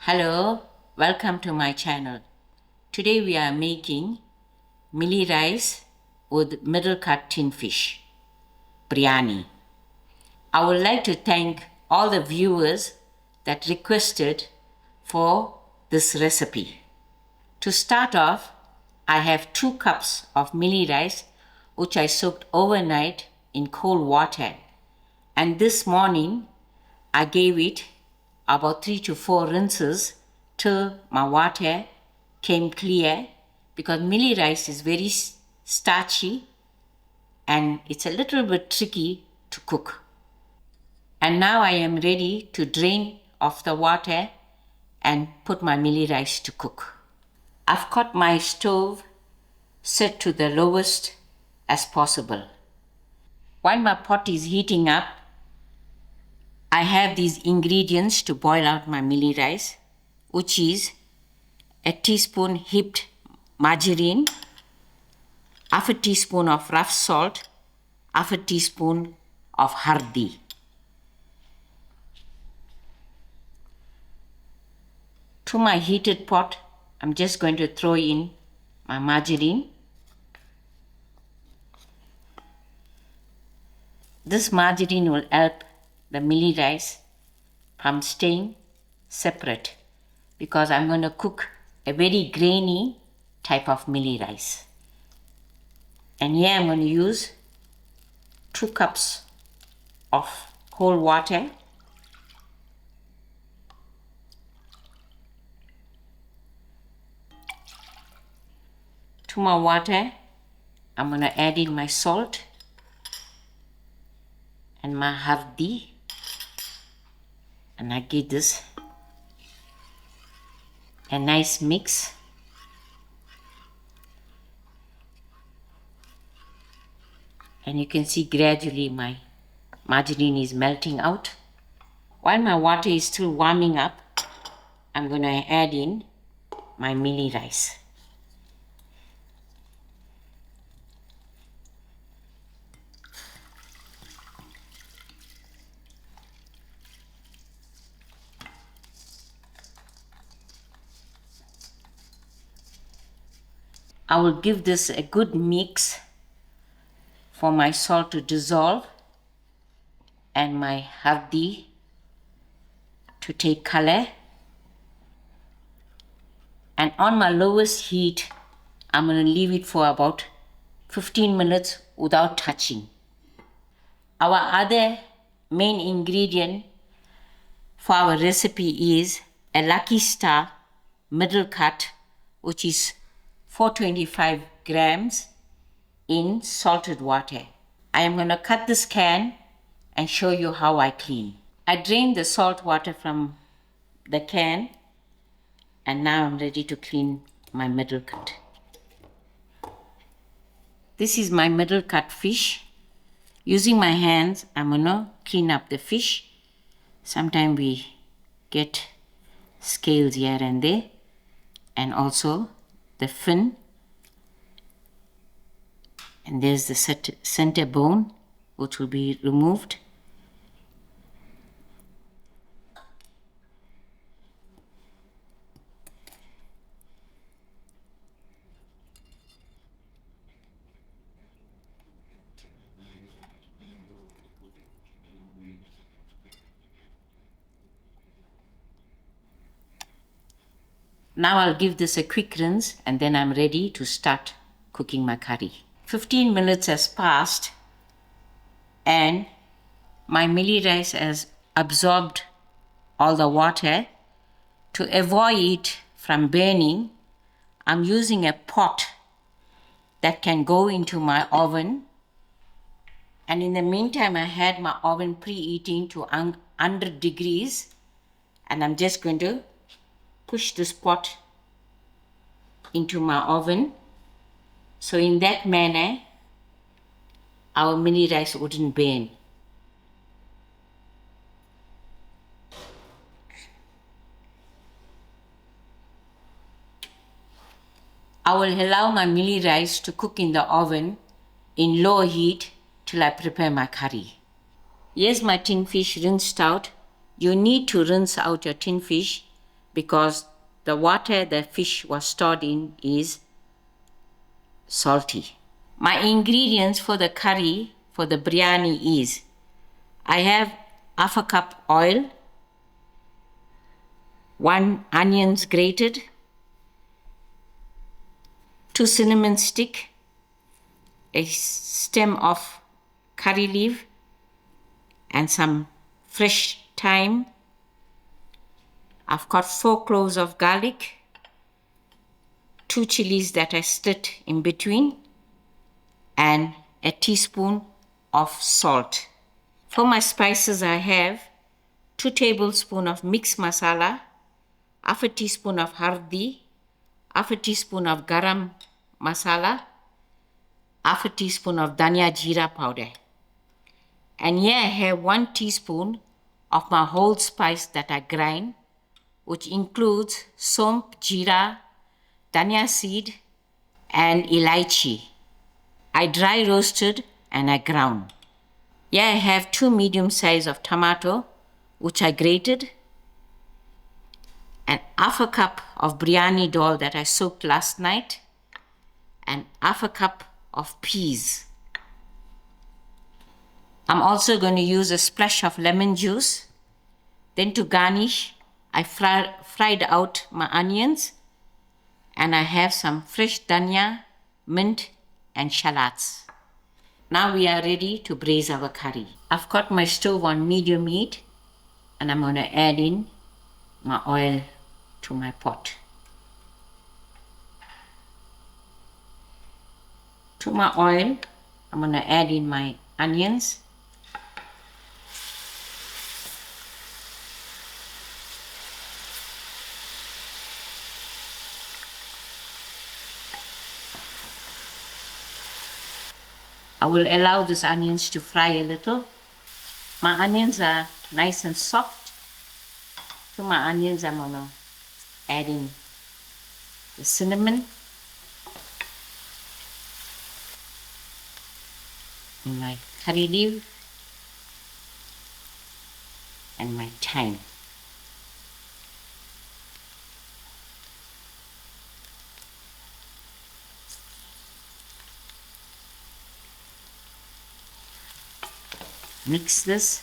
Hello, welcome to my channel. Today we are making mealie rice with middle cut tin fish, biryani. I would like to thank all the viewers that requested for this recipe. To start off, I have 2 cups of mealie rice which I soaked overnight in cold water, and this morning I gave it about 3 to 4 rinses till my water came clear, because mealie rice is very starchy and it's a little bit tricky to cook. And now I am ready to drain off the water and put my mealie rice to cook. I've got my stove set to the lowest as possible. While my pot is heating up, I have these ingredients to boil out my mealie rice, which is a teaspoon heaped margarine, half a teaspoon of rough salt, half a teaspoon of hurdee. To my heated pot, I'm just going to throw in my margarine. This margarine will help the mealie rice from staying separate, because I'm going to cook a very grainy type of mealie rice. And here I'm going to use 2 cups of cold water. To my water, I'm going to add in my salt and my hurdee, and I give this a nice mix. And you can see gradually my margarine is melting out. While my water is still warming up, I'm going to add in my mealie rice. I will give this a good mix for my salt to dissolve and my hurdee to take color. And on my lowest heat, I'm going to leave it for about 15 minutes without touching. Our other main ingredient for our recipe is a Lucky Star middle cut, which is 425 grams in salted water. I am going to cut this can and show you how I clean. I drained the salt water from the can, and now I'm ready to clean my middle cut. This is my middle cut fish. Using my hands, I'm going to clean up the fish. Sometimes we get scales here and there, and also the fin, and there's the center bone which will be removed. Now I'll give this a quick rinse, and then I'm ready to start cooking my curry. 15 minutes has passed and my mealie rice has absorbed all the water. To avoid it from burning, I'm using a pot that can go into my oven. And in the meantime, I had my oven preheating to 100 degrees, and I'm just going to push this pot into my oven. So in that manner, our mealie rice wouldn't burn. I will allow my mealie rice to cook in the oven in low heat till I prepare my curry. Here's my tin fish rinsed out. You need to rinse out your tin fish because the water the fish was stored in is salty. My ingredients for the curry, for the biryani is, I have half a cup oil, 1 onions grated, 2 cinnamon stick, a stem of curry leaf, and some fresh thyme. I've got 4 cloves of garlic, 2 chillies that I slit in between, and a teaspoon of salt. For my spices, I have 2 tablespoons of mixed masala, half a teaspoon of hurdee, half a teaspoon of garam masala, half a teaspoon of dhania jeera powder. And here I have 1 teaspoon of my whole spice that I grind, which includes saunf, jeera, dhania seed, and elaichi. I dry roasted and I ground. Here I have 2 medium size of tomato, which I grated, and half a cup of biryani dal that I soaked last night, and half a cup of peas. I'm also going to use a splash of lemon juice. Then to garnish, I fried out my onions, and I have some fresh dhania, mint, and shallots. Now we are ready to braise our curry. I've got my stove on medium heat, and I'm going to add in my oil to my pot. To my oil, I'm going to add in my onions. I will allow these onions to fry a little. My onions are nice and soft. To my onions, I'm going to add in the cinnamon, and my curry leaf, and my thyme. Mix this.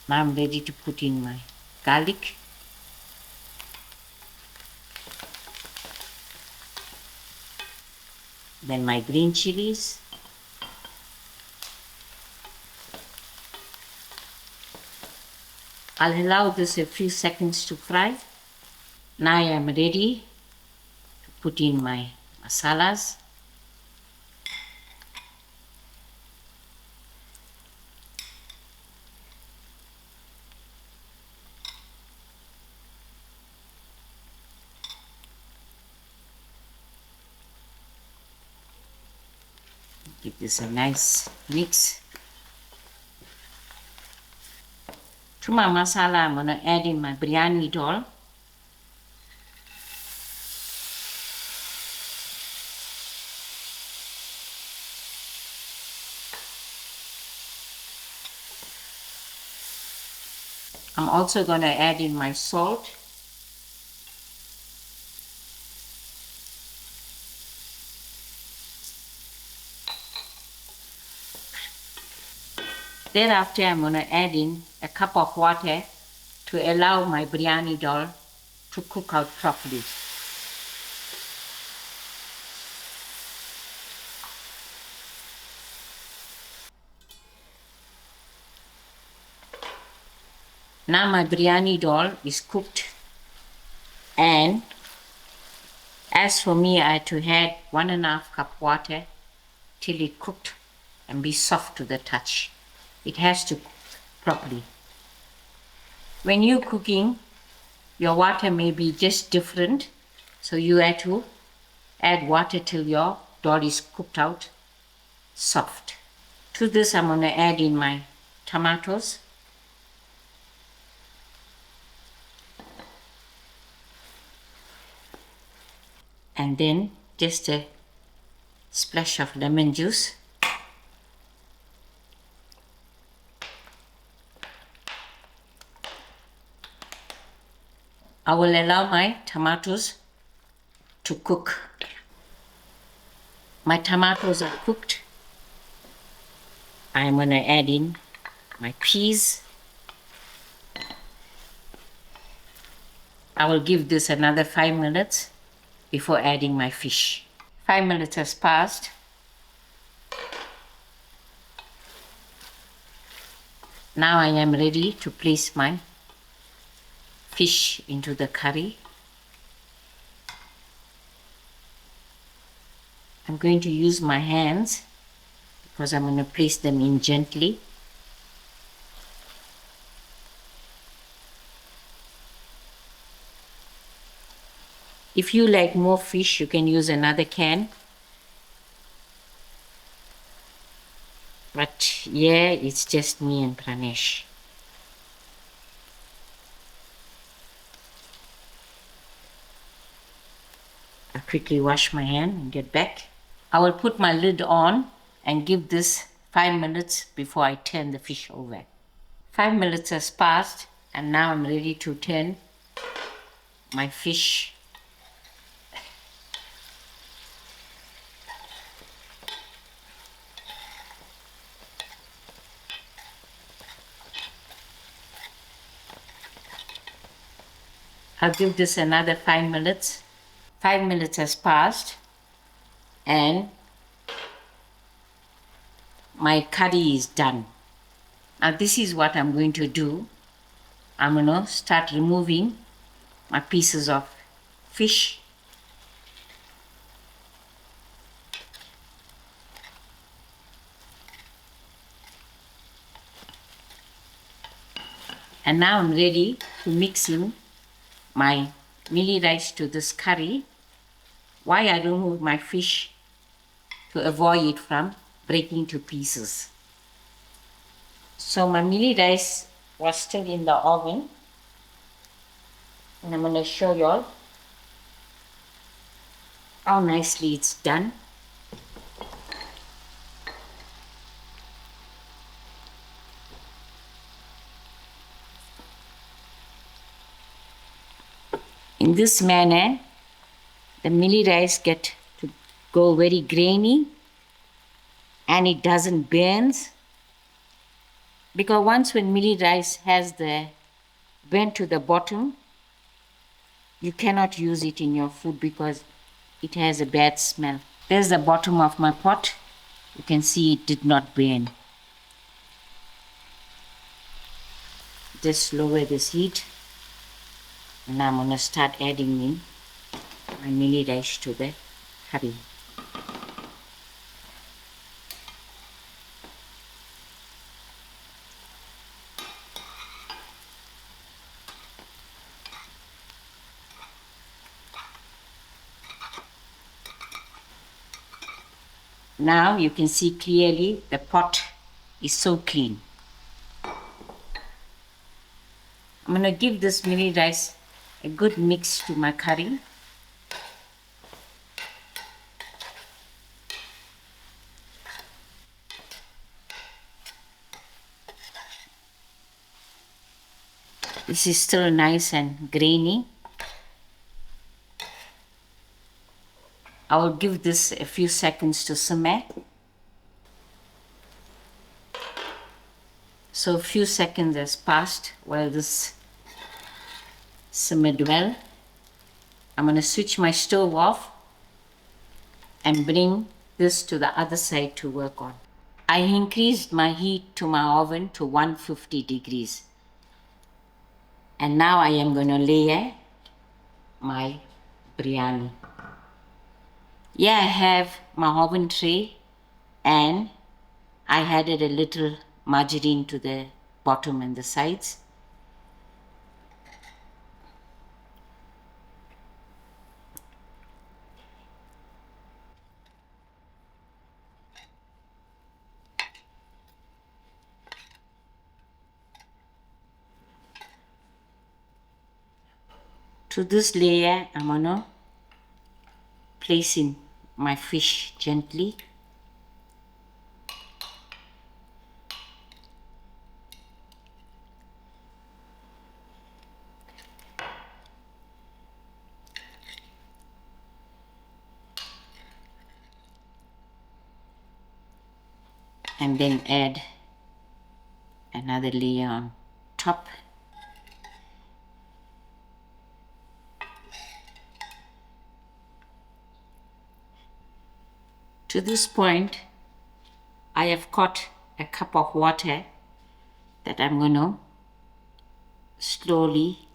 Now I'm ready to put in my garlic, then my green chilies, I'll allow this a few seconds to fry. Now I am ready to put in my masalas. Give this a nice mix. To my masala, I'm going to add in my biryani dhal. I'm also going to add in my salt. Thereafter, I'm going to add in a cup of water to allow my biryani dhal to cook out properly. Now my biryani dhal is cooked, and as for me, I had to add 1.5 cup water till it cooked and be soft to the touch. It has to cook properly. When you're cooking, your water may be just different, so you have to add water till your dal is cooked out soft. To this, I'm going to add in my tomatoes. And then just a splash of lemon juice. I will allow my tomatoes to cook. My tomatoes are cooked. I'm going to add in my peas. I will give this another 5 minutes before adding my fish. 5 minutes has passed. Now I am ready to place my fish into the curry. I'm going to use my hands because I'm going to place them in gently. If you like more fish, you can use another can. But yeah, it's just me and Pranesh. I'll quickly wash my hand and get back. I will put my lid on and give this 5 minutes before I turn the fish over. 5 minutes has passed and now I'm ready to turn my fish. I'll give this another 5 minutes. 5 minutes has passed and my curry is done. Now this is what I'm going to do. I'm going to start removing my pieces of fish. And now I'm ready to mix in my mealie rice to this curry. Why I remove my fish? To avoid it from breaking to pieces. So my mealie rice was still in the oven. And I'm going to show you all how nicely it's done. In this manner, the mealie rice get to go very grainy and it doesn't burn. Because once when mealie rice has the burnt to the bottom, you cannot use it in your food because it has a bad smell. There's the bottom of my pot. You can see it did not burn. Just lower this heat. And I'm going to start adding in my mealie rice to the curry. Now you can see clearly the pot is so clean. I'm going to give this mealie rice a good mix to my curry. This is still nice and grainy. I will give this a few seconds to simmer. So a few seconds has passed while this simmered well. I'm going to switch my stove off and bring this to the other side to work on. I increased my heat to my oven to 150 degrees. And now I am going to layer my biryani. Yeah, I have my oven tray and I added a little margarine to the bottom and the sides. To this layer, I'm gonna place in my fish gently. and then add another layer on top. To this point, I have got a cup of water that I'm going to slowly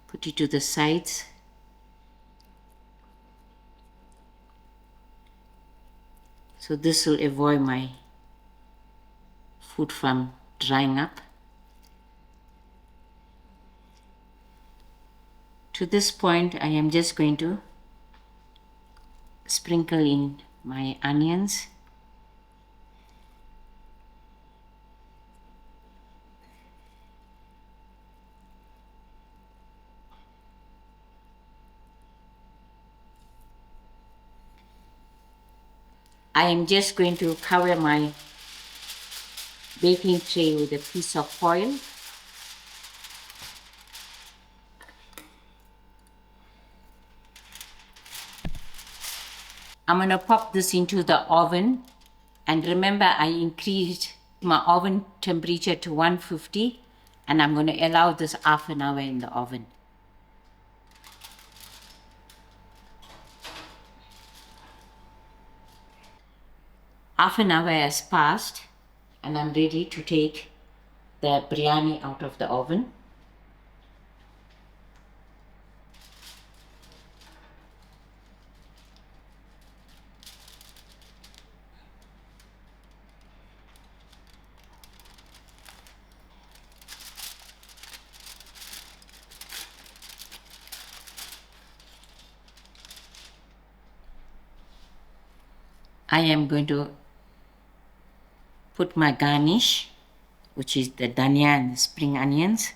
put it to the sides. So this will avoid my food from drying up. To this point, I am just going to sprinkle in my onions. I am just going to cover my baking tray with a piece of foil. I'm going to pop this into the oven, and remember I increased my oven temperature to 150, and I'm going to allow this half an hour in the oven. Half an hour has passed, and I'm ready to take the biryani out of the oven. I am going to put my garnish, which is the dhania and the spring onions,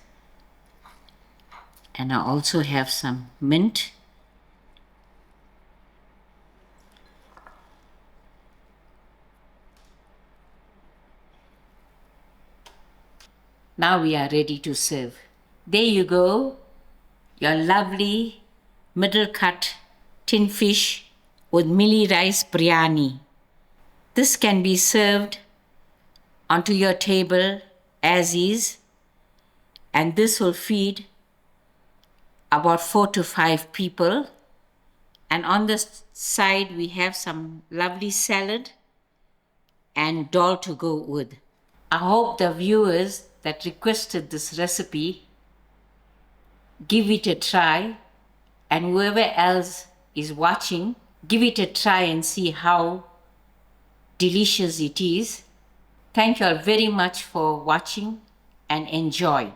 and I also have some mint. Now we are ready to serve. There you go, your lovely middle cut tin fish with mealie rice biryani. This can be served onto your table as is, and this will feed about 4 to 5 people. And on the side we have some lovely salad and dhal to go with. I hope the viewers that requested this recipe give it a try, and whoever else is watching, give it a try and see how delicious it is. Thank you all very much for watching, and enjoy.